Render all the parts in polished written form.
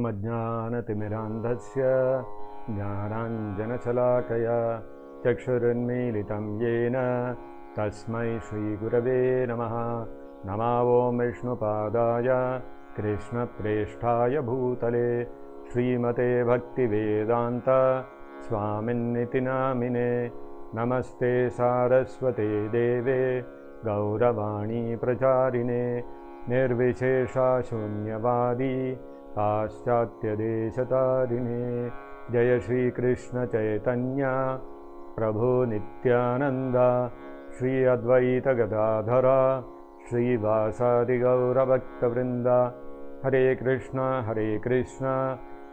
ॐ अज्ञानतिमिरान्धस्य ज्ञानाञ्जनशलाकया चक्षुरुन्मीलितं येन तस्मै श्रीगुरवे नमः। नमो ॐ विष्णुपादाय कृष्णप्रेष्ठाय भूतले श्रीमते भक्तिवेदान्त स्वामिन्निति नामिने। नमस्ते सारस्वते देवे गौरवाणी प्रचारिणे निर्विशेषा शून्यवादी पाश्चात्यदेशतारिणे। जय श्री कृष्ण चैतन्य प्रभु नित्यानंद श्री अद्वैत गदाधर श्रीवासादि गौरभक्तवृंद। हरे कृष्ण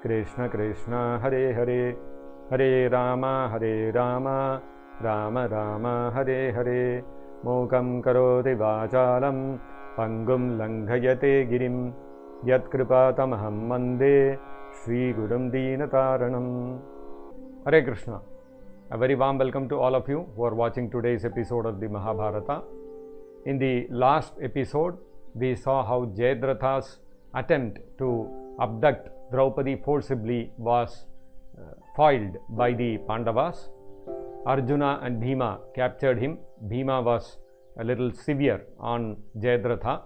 कृष्ण कृष्ण हरे हरे, हरे राम राम राम हरे हरे। मूकं करोति वाचालं पंगुं लंघयते गिरिं यत्कृपातमहं वन्दे श्रीगुरुं दीनतारणम्। Hare Krishna. A very warm welcome to all of you who are watching today's episode of the Mahabharata. In the last episode, we saw how Jayadratha's attempt to abduct Draupadi forcibly was foiled by the Pandavas. Arjuna and Bhima captured him. Bhima was a little severe on Jayadratha,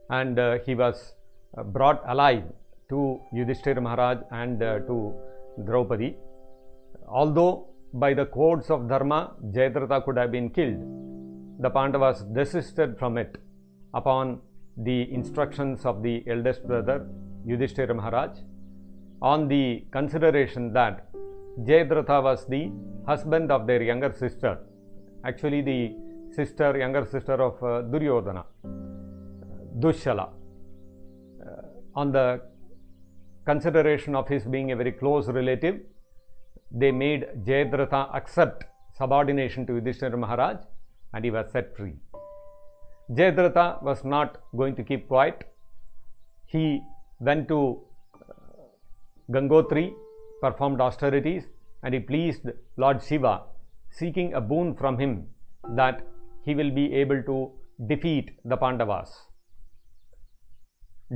and he was brought alive to Yudhishthira Maharaj and to Draupadi. Although by the codes of dharma Jayadratha could have been killed, the Pandavas desisted from it upon the instructions of the eldest brother Yudhishthira Maharaj, on the consideration that Jayadratha was the husband of their younger sister, actually the younger sister of Duryodhana, Dushala. On the consideration of his being a very close relative, they made Jayadratha accept subordination to Yudhishthira Maharaj, and he was set free. Jayadratha was not going to keep quiet. He went to Gangotri, performed austerities, and he pleased Lord Shiva, seeking a boon from him that he will be able to defeat the Pandavas.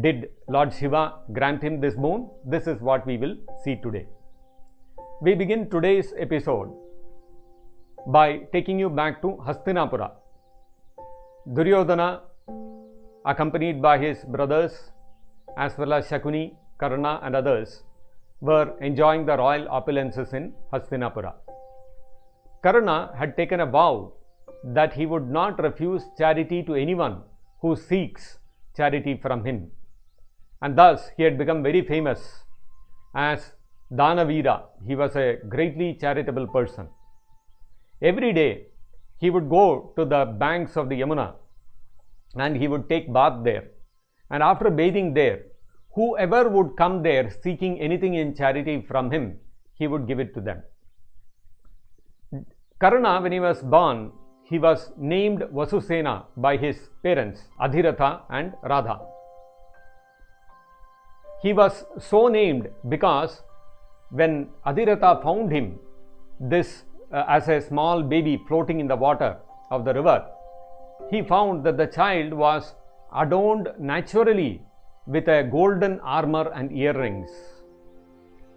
Did Lord Shiva grant him this boon? This is what we will see today. We begin today's episode by taking you back to Hastinapura. Duryodhana, accompanied by his brothers as well as Shakuni, Karna and others, were enjoying the royal opulences in Hastinapura. Karna had taken a vow that he would not refuse charity to anyone who seeks charity from him, and thus he had become very famous as Danavira. He was a greatly charitable person. Every day he would go to the banks of the Yamuna and he would take bath there, and after bathing there, whoever would come there seeking anything in charity from him, he would give it to them. Karna, when he was born, he was named Vasusena by his parents Adhiratha and Radha. He was so named because when Adhiratha found him as a small baby floating in the water of the river, he found that the child was adorned naturally with a golden armor and earrings.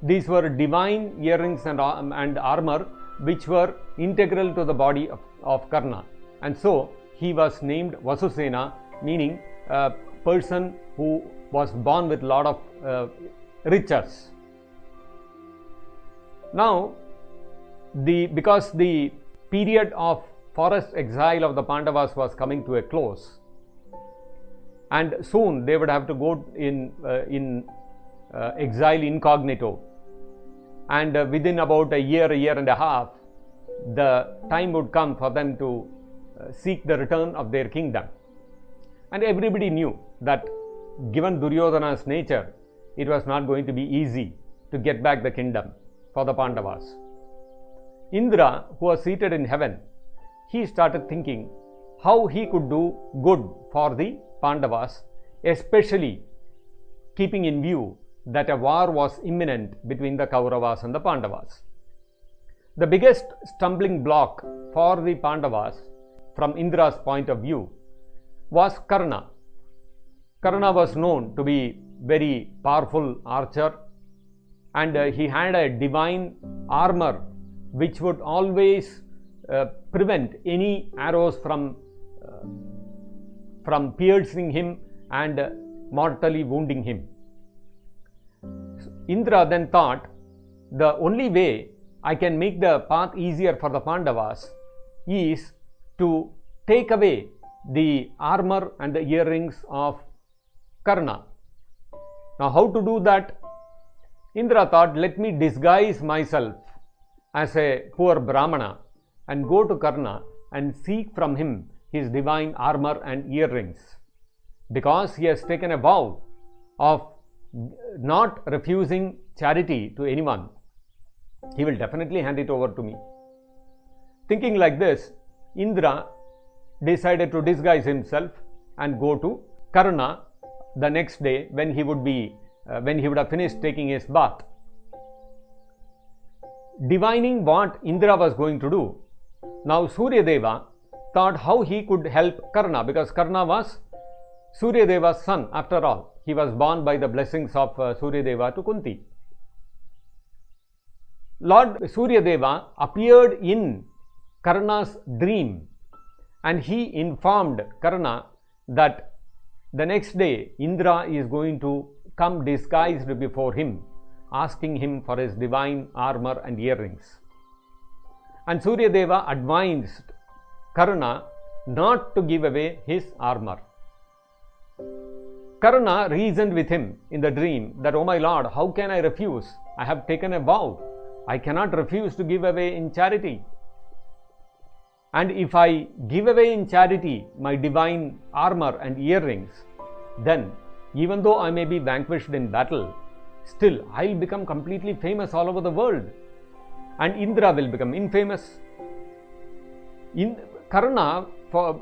These were divine earrings and armor which were integral to the body of Karna, and so he was named Vasusena, meaning a person who was born with a lot of riches. Now, because the period of forest exile of the Pandavas was coming to a close, and soon they would have to go in exile incognito, and within about a year and a half, the time would come for them to seek the return of their kingdom. And everybody knew that given Duryodhana's nature, it was not going to be easy to get back the kingdom for the Pandavas. Indra, who was seated in heaven, he started thinking how he could do good for the Pandavas, especially keeping in view that a war was imminent between the Kauravas and the Pandavas. The biggest stumbling block for the Pandavas from Indra's point of view was Karna. Karna was known to be very powerful archer, and he had a divine armor which would always prevent any arrows from piercing him and mortally wounding him. Indra then thought, the only way I can make the path easier for the Pandavas is to take away the armor and the earrings of Karna. Now, how to do that? Indra thought, let me disguise myself as a poor Brahmana and go to Karna and seek from him his divine armor and earrings. Because he has taken a vow of not refusing charity to anyone, he will definitely hand it over to me. Thinking like this, Indra decided to disguise himself and go to Karna the next day when he would have finished taking his bath. Divining what Indra was going to do, now Suryadeva thought how he could help Karna, because Karna was Suryadeva's son after all. He was born by the blessings of Suryadeva to Kunti. Lord Suryadeva appeared in Karna's dream, and he informed Karna that the next day Indra is going to come disguised before him, asking him for his divine armor and earrings. And Suryadeva advised Karna not to give away his armor. Karna reasoned with him in the dream that, oh my lord, how can I refuse? I have taken a vow. I cannot refuse to give away in charity. And if I give away in charity my divine armor and earrings, then even though I may be vanquished in battle, still I will become completely famous all over the world, and Indra will become infamous. Karna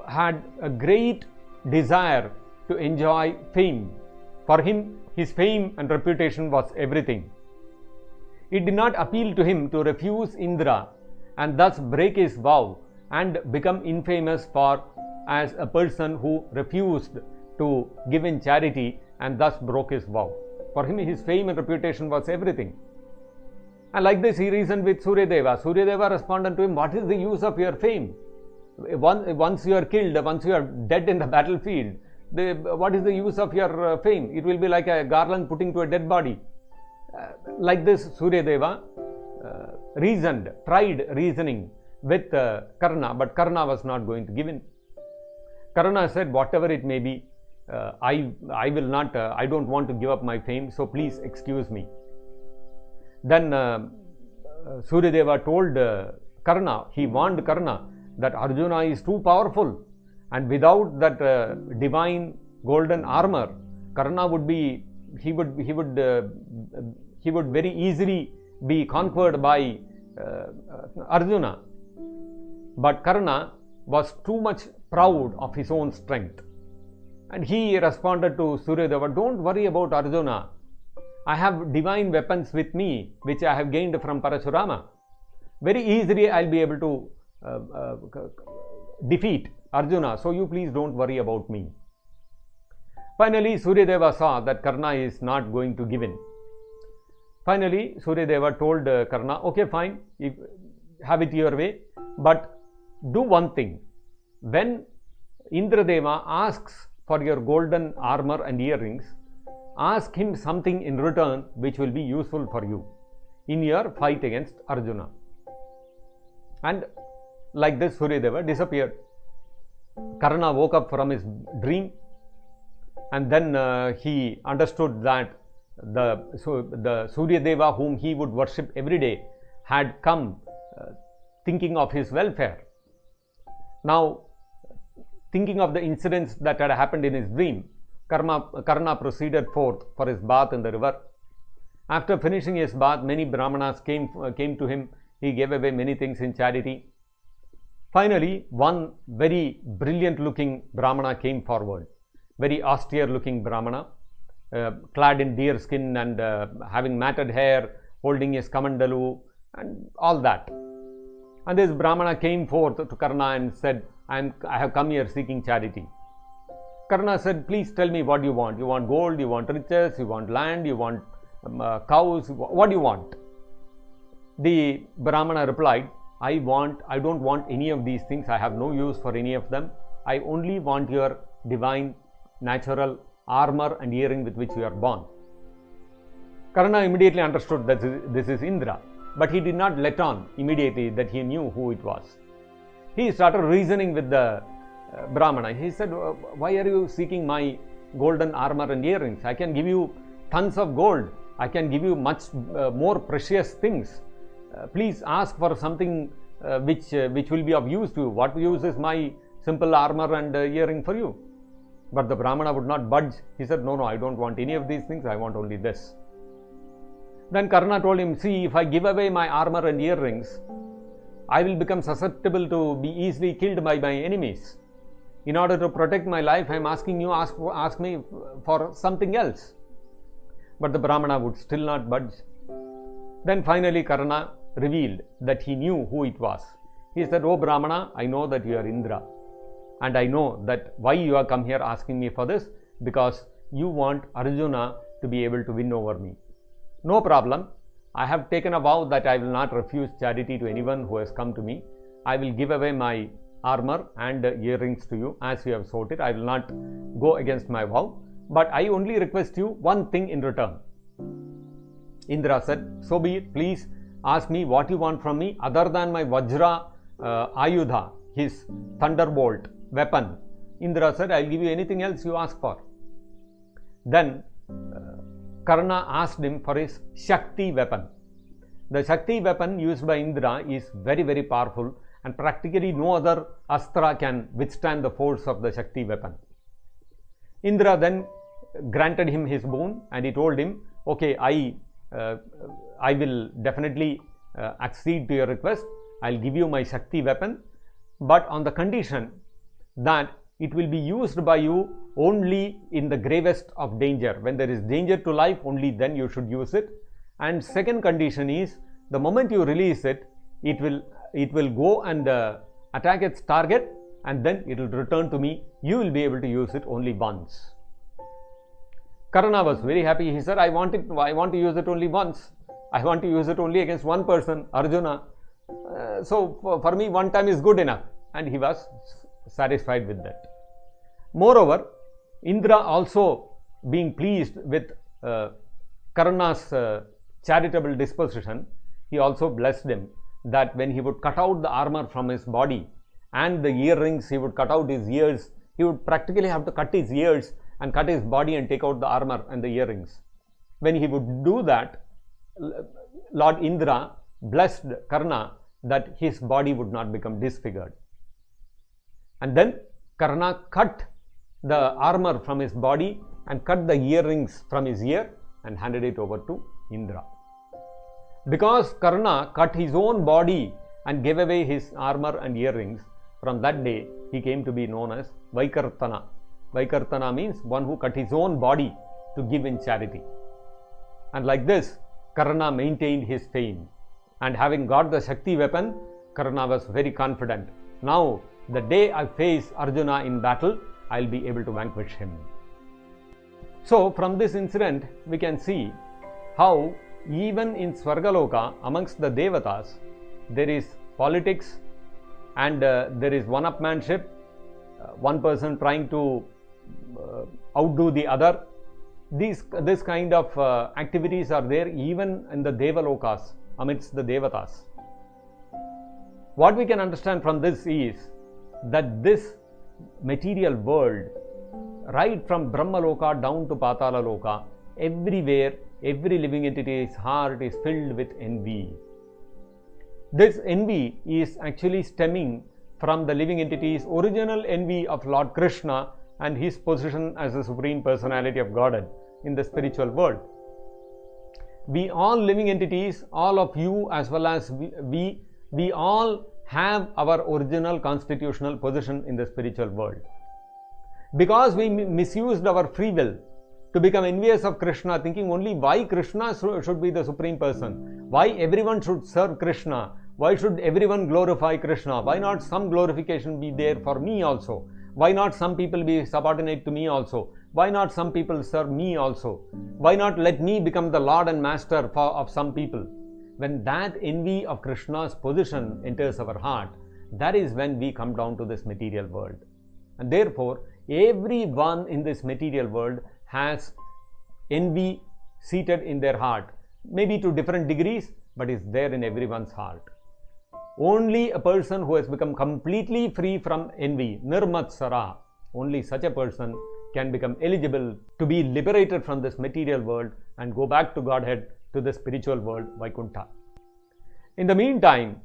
had a great desire to enjoy fame. For him, his fame and reputation was everything. It did not appeal to him to refuse Indra and thus break his vow and become infamous as a person who refused to give in charity and thus broke his vow. For him, his fame and reputation was everything. And like this, he reasoned with Suryadeva. Suryadeva responded to him, what is the use of your fame? Once you are killed, once you are dead in the battlefield, what is the use of your fame? It will be like a garland putting to a dead body. Like this, Suryadeva tried reasoning with Karna, but Karna was not going to give in. Karna said, whatever it may be, I don't want to give up my fame, so please excuse me. Then Suryadeva told Karna, he warned Karna that Arjuna is too powerful, and without that divine golden armor, Karna would very easily be conquered by Arjuna. But Karna was too much proud of his own strength, and he responded to Suryadeva, don't worry about Arjuna. I have divine weapons with me which I have gained from Parashurama. Very easily I will be able to defeat Arjuna, so you please don't worry about me. Finally, Suryadeva saw that Karna is not going to give in. Finally, Suryadeva told Karna, okay, fine, have it your way, but do one thing. When Indradeva asks for your golden armor and earrings, ask him something in return which will be useful for you in your fight against Arjuna. And like this, Suryadeva disappeared. Karna woke up from his dream, and then he understood that the Suryadeva whom he would worship every day had come thinking of his welfare. Now, thinking of the incidents that had happened in his dream, Karna proceeded forth for his bath in the river. After finishing his bath, many Brahmanas came to him. He gave away many things in charity. Finally, one very brilliant looking Brahmana came forward, very austere looking Brahmana, clad in deer skin and having matted hair, holding his kamandalu and all that. And this Brahmana came forth to Karna and said, I have come here seeking charity. Karna said, please tell me what you want. You want gold, you want riches, you want land, you want cows, what do you want? The Brahmana replied, I don't want any of these things. I have no use for any of them. I only want your divine natural armor and earring with which you are born. Karna immediately understood that this is Indra, but he did not let on immediately that he knew who it was. He started reasoning with the Brahmana. He said, why are you seeking my golden armor and earrings? I can give you tons of gold. I can give you much more precious things. Please ask for something which will be of use to you. What use is my simple armor and earring for you? But the Brahmana would not budge. He said, no, I don't want any of these things. I want only this. Then Karna told him, see, if I give away my armor and earrings, I will become susceptible to be easily killed by my enemies. In order to protect my life, I am asking you, ask me for something else. But the Brahmana would still not budge. Then finally Karna revealed that he knew who it was. He said, oh Brahmana, I know that you are Indra. And I know that why you have come here asking me for this, because you want Arjuna to be able to win over me. No problem. I have taken a vow that I will not refuse charity to anyone who has come to me. I will give away my armor and earrings to you as you have sought it. I will not go against my vow, but I only request you one thing in return. Indra said, so be it. Please ask me what you want from me other than my Vajra Ayudha, his thunderbolt weapon. Indra said, I will give you anything else you ask for. Then Karna asked him for his Shakti weapon. The Shakti weapon used by Indra is very, very powerful, and practically no other astra can withstand the force of the Shakti weapon. Indra then granted him his boon, and he told him, okay, I will definitely accede to your request. I will give you my Shakti weapon, but on the condition that it will be used by you only in the gravest of danger. When there is danger to life, only then you should use it. And second condition is, the moment you release it, it will go and attack its target, and then it will return to me. You will be able to use it only once. Karna was very happy. He said, I want to use it only once. I want to use it only against one person, Arjuna. So for me, one time is good enough. And he was satisfied with that. Moreover, Indra also, being pleased with Karna's charitable disposition, he also blessed him that when he would cut out the armor from his body and the earrings, he would cut out his ears. He would practically have to cut his ears and cut his body and take out the armor and the earrings. When he would do that, Lord Indra blessed Karna that his body would not become disfigured. And then Karna cut the armor from his body and cut the earrings from his ear and handed it over to Indra. Because Karna cut his own body and gave away his armor and earrings, from that day he came to be known as Vaikartana. Vaikartana means one who cut his own body to give in charity. And like this, Karna maintained his fame. And having got the Shakti weapon, Karna was very confident. Now, the day I face Arjuna in battle, I will be able to vanquish him. So, from this incident, we can see how even in Swargaloka, amongst the Devatas, there is politics and there is one-upmanship, one person trying to outdo the other. This kind of activities are there even in the Devalokas, amidst the Devatas. What we can understand from this is that this material world, right from Brahmaloka down to Patalaloka, everywhere, every living entity's heart is filled with envy. This envy is actually stemming from the living entity's original envy of Lord Krishna and his position as the Supreme Personality of Godhead in the spiritual world. We all living entities, all of you as well as we all have our original constitutional position in the spiritual world. Because we misused our free will to become envious of Krishna, thinking only why Krishna should be the Supreme Person, why everyone should serve Krishna, why should everyone glorify Krishna, why not some glorification be there for me also. Why not some people be subordinate to me also? Why not some people serve me also? Why not let me become the Lord and Master of some people? When that envy of Krishna's position enters our heart, that is when we come down to this material world. And therefore, everyone in this material world has envy seated in their heart, maybe to different degrees, but is there in everyone's heart. Only a person who has become completely free from envy, nirmatsara, only such a person can become eligible to be liberated from this material world and go back to Godhead, to the spiritual world, Vaikuntha. In the meantime,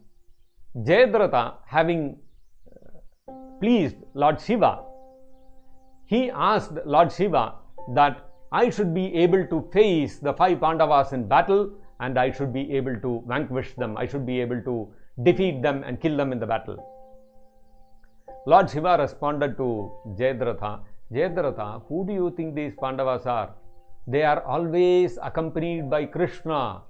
Jayadratha, having pleased Lord Shiva, he asked Lord Shiva that I should be able to face the 5 Pandavas in battle, and I should be able to vanquish them. I should be able to defeat them and kill them in the battle. Lord Shiva responded to Jayadratha, Jayadratha, who do you think these Pandavas are? They are always accompanied by Krishna.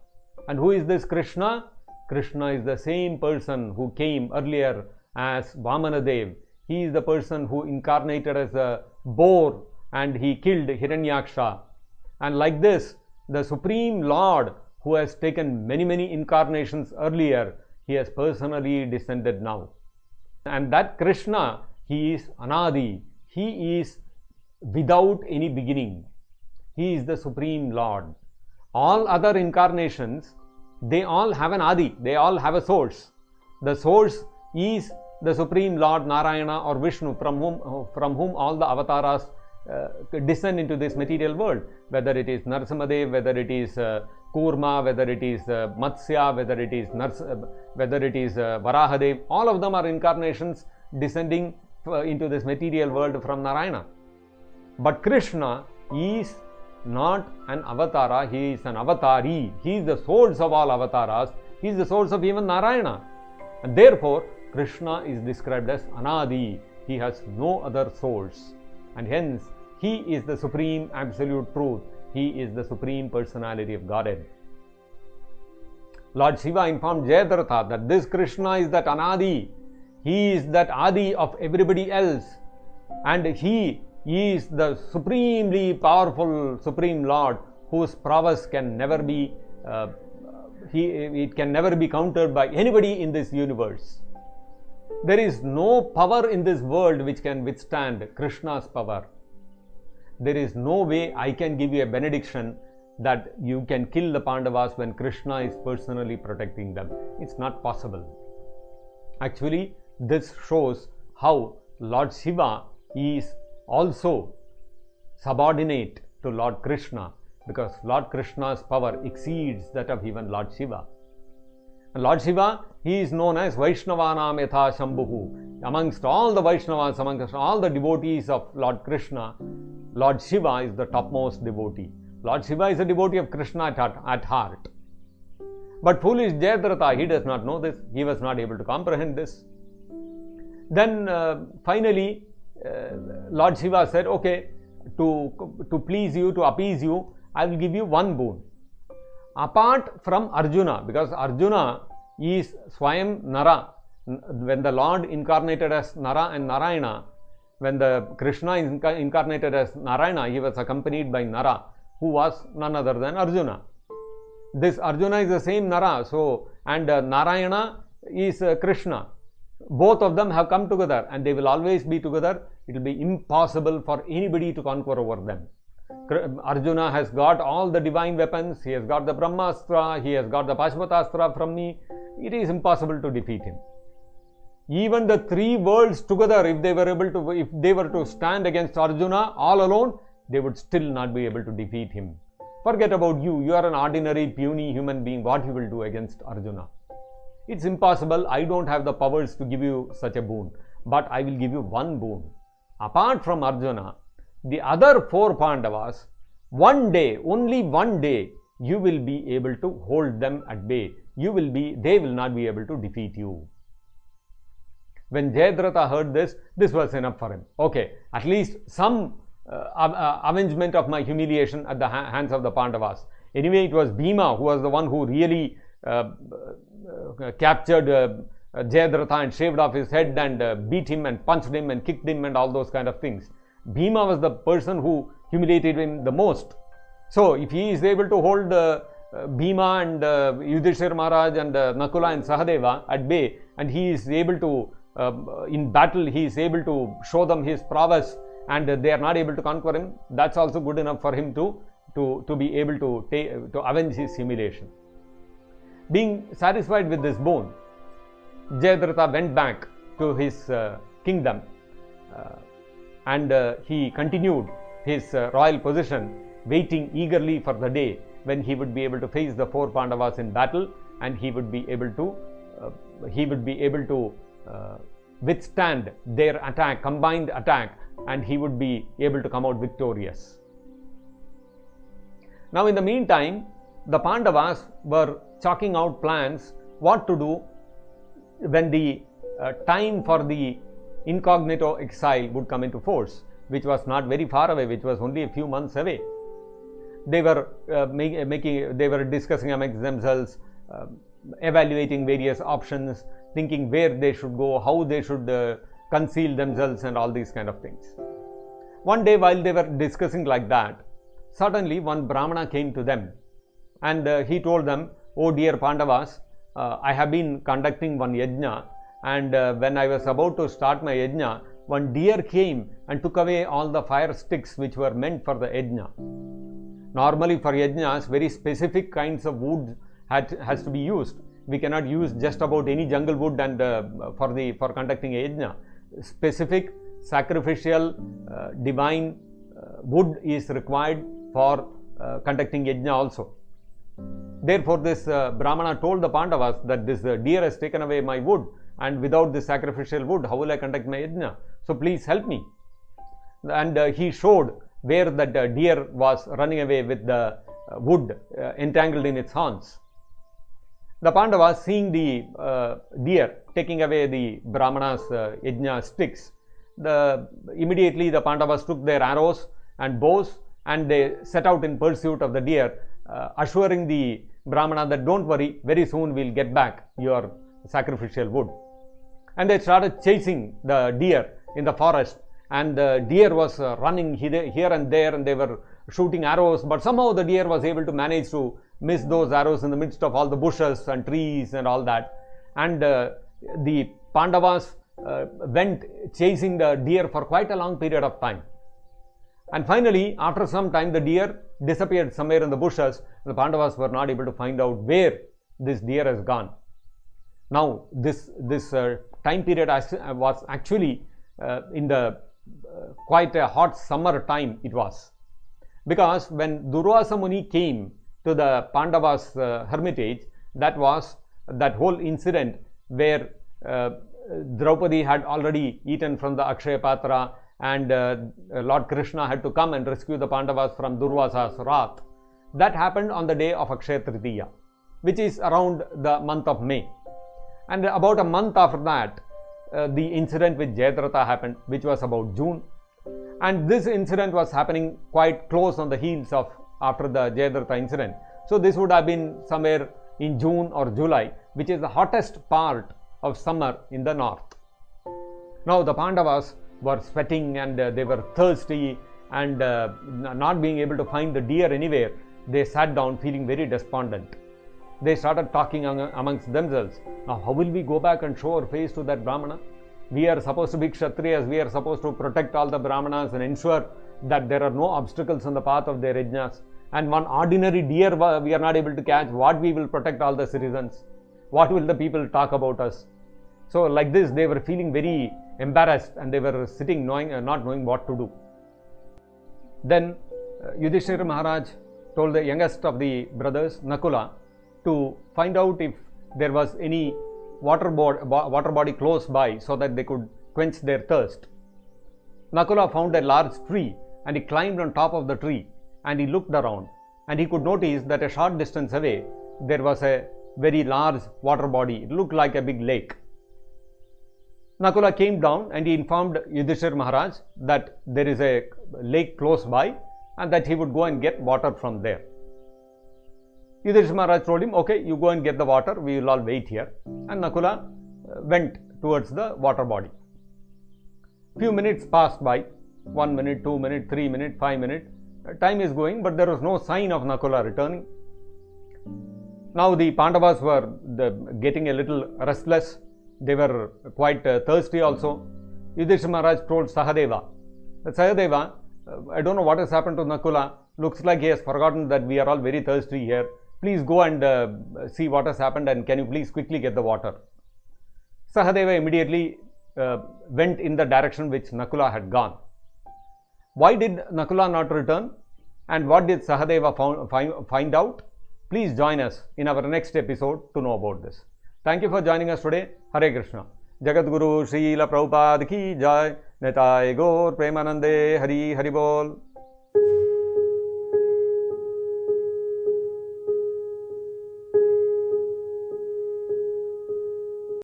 And who is this Krishna? Krishna is the same person who came earlier as Vamanadev. He is the person who incarnated as a boar and he killed Hiranyaksha. And like this, the Supreme Lord, who has taken many incarnations earlier, he has personally descended now. And that Krishna, he is Anadi. He is without any beginning. He is the Supreme Lord. All other incarnations, they all have an Adi. They all have a source. The source is the Supreme Lord Narayana or Vishnu, from whom all the avatars descend into this material world. Whether it is Narasimhadev, whether it is Kurma, whether it is Matsya, whether it is Varahadev, all of them are incarnations descending into this material world from Narayana. But Krishna is not an avatara, he is an avatari. He is the source of all avatars. He is the source of even Narayana. And therefore, Krishna is described as Anadi. He has no other source. And hence, he is the supreme absolute truth. He is the supreme personality of Godhead. Lord Shiva informed Jayadratha that this Krishna is that Anadi. He is that Adi of everybody else. And he is the supremely powerful Supreme Lord whose prowess can never be it can never be countered by anybody in this universe. There is no power in this world which can withstand Krishna's power. There is no way I can give you a benediction that you can kill the Pandavas when Krishna is personally protecting them. It's not possible. Actually, this shows how Lord Shiva is also subordinate to Lord Krishna, because Lord Krishna's power exceeds that of even Lord Shiva. And Lord Shiva, he is known as Vaishnavanam Yatha Shambhuhu. Amongst all the Vaishnavas, amongst all the devotees of Lord Krishna, Lord Shiva is the topmost devotee. Lord Shiva is a devotee of Krishna at heart. But foolish Jayadratha, he does not know this. He was not able to comprehend this. Then finally, Lord Shiva said, okay, to please you, to appease you, I will give you one boon. Apart from Arjuna, because Arjuna is Swayam Nara. When the Lord incarnated as Nara and Narayana, when the Krishna incarnated as Narayana, he was accompanied by Nara, who was none other than Arjuna. This Arjuna is the same Nara, and Narayana is Krishna. Both of them have come together and they will always be together. It will be impossible for anybody to conquer over them. Arjuna has got all the divine weapons. He has got the Brahmastra, he has got the Pashpatastra from me. It is impossible to defeat him. Even the 3 worlds together, if they were to stand against Arjuna all alone, they would still not be able to defeat him. Forget about you. You are an ordinary, puny human being. What you will do against Arjuna? It's impossible. I don't have the powers to give you such a boon. But I will give you one boon. Apart from Arjuna, the other 4 Pandavas, one day, only one day, you will be able to hold them at bay. They will not be able to defeat you. When Jayadratha heard this, this was enough for him. Okay, at least some avengement of my humiliation at the hands of the Pandavas. Anyway, it was Bhima who was the one who really captured Jayadratha and shaved off his head and beat him and punched him and kicked him and all those kind of things. Bhima was the person who humiliated him the most. So if he is able to hold Bhima and Yudhishthira Maharaj and Nakula and Sahadeva at bay, and he is able to, in battle, he is able to show them his prowess, and they are not able to conquer him, that's also good enough for him to be able to avenge his humiliation. Being satisfied with this boon, Jayadratha went back to his kingdom and he continued his royal position, waiting eagerly for the day when he would be able to face the 4 Pandavas in battle, and he would be able to withstand their attack, combined attack, and he would be able to come out victorious. Now in the meantime, the Pandavas were chalking out plans what to do when the time for the incognito exile would come into force, which was not very far away, which was only a few months away. They were they were discussing amongst themselves, evaluating various options, thinking where they should go, how they should conceal themselves, and all these kind of things. One day while they were discussing like that, suddenly one Brahmana came to them and he told them, "Oh dear Pandavas, I have been conducting one yajna, and when I was about to start my yajna, one deer came and took away all the fire sticks which were meant for the yajna." Normally for yajnas, very specific kinds of wood has to be used. We cannot use just about any jungle wood and for conducting a yajna. Specific sacrificial divine wood is required for conducting yajna also. Therefore this Brahmana told the Pandavas that this deer has taken away my wood, and without this sacrificial wood, how will I conduct my yajna? So please help me. And he showed where that deer was running away with the wood entangled in its horns. The Pandavas, seeing the deer taking away the Brahmana's yajna sticks, immediately the Pandavas took their arrows and bows and they set out in pursuit of the deer, assuring the Brahmana that don't worry, very soon we'll get back your sacrificial wood. And they started chasing the deer in the forest, and the deer was running here and there, and they were shooting arrows, but somehow the deer was able to manage to miss those arrows in the midst of all the bushes and trees and all that. And the Pandavas went chasing the deer for quite a long period of time. And finally, after some time, the deer disappeared somewhere in the bushes. The Pandavas were not able to find out where this deer has gone. Now, this time period was actually in the quite a hot summer time it was. Because when Durvasa Muni came to the Pandavas' hermitage, that was that whole incident where Draupadi had already eaten from the Akshaya Patra, and Lord Krishna had to come and rescue the Pandavas from Durvasa's wrath. That happened on the day of Akshaya Tritiya, which is around the month of May. And about a month after that, the incident with Jayadratha happened, which was about June. And this incident was happening quite close on the heels of after the Jayadratha incident. So this would have been somewhere in June or July, which is the hottest part of summer in the north. Now the Pandavas were sweating and they were thirsty, and not being able to find the deer anywhere, they sat down feeling very despondent. They started talking amongst themselves. Now how will we go back and show our face to that Brahmana? We are supposed to be Kshatriyas, we are supposed to protect all the Brahmanas and ensure that there are no obstacles on the path of their yajnas. And one ordinary deer we are not able to catch. What we will protect all the citizens? What will the people talk about us? So like this, they were feeling very embarrassed, and they were sitting not knowing what to do. Then Yudhishthira Maharaj told the youngest of the brothers, Nakula, to find out if there was any water body close by so that they could quench their thirst. Nakula found a large tree, and he climbed on top of the tree, and he looked around, and he could notice that a short distance away there was a very large water body. It looked like a big lake. Nakula came down and he informed Yudhishthira Maharaj that there is a lake close by and that he would go and get water from there. Yudhishthira Maharaj told him, okay, you go and get the water, we will all wait here. And Nakula went towards the water body. Few minutes passed by, 1 minute, 2 minutes, 3 minutes, 5 minutes. Time is going, but there was no sign of Nakula returning. Now the Pandavas were getting a little restless. They were quite thirsty also. Yudhishthira Maharaj told Sahadeva, Sahadeva, I don't know what has happened to Nakula. Looks like he has forgotten that we are all very thirsty here. Please go and see what has happened, and can you please quickly get the water. Sahadeva immediately went in the direction which Nakula had gone. Why did Nakula not return, and what did Sahadeva find out? Please join us in our next episode to know about this. Thank you for joining us today. Hare Krishna. Jagadguru Srila Prabhupada ki jai. Nitai Gaur Premanande Hari Hari Bol.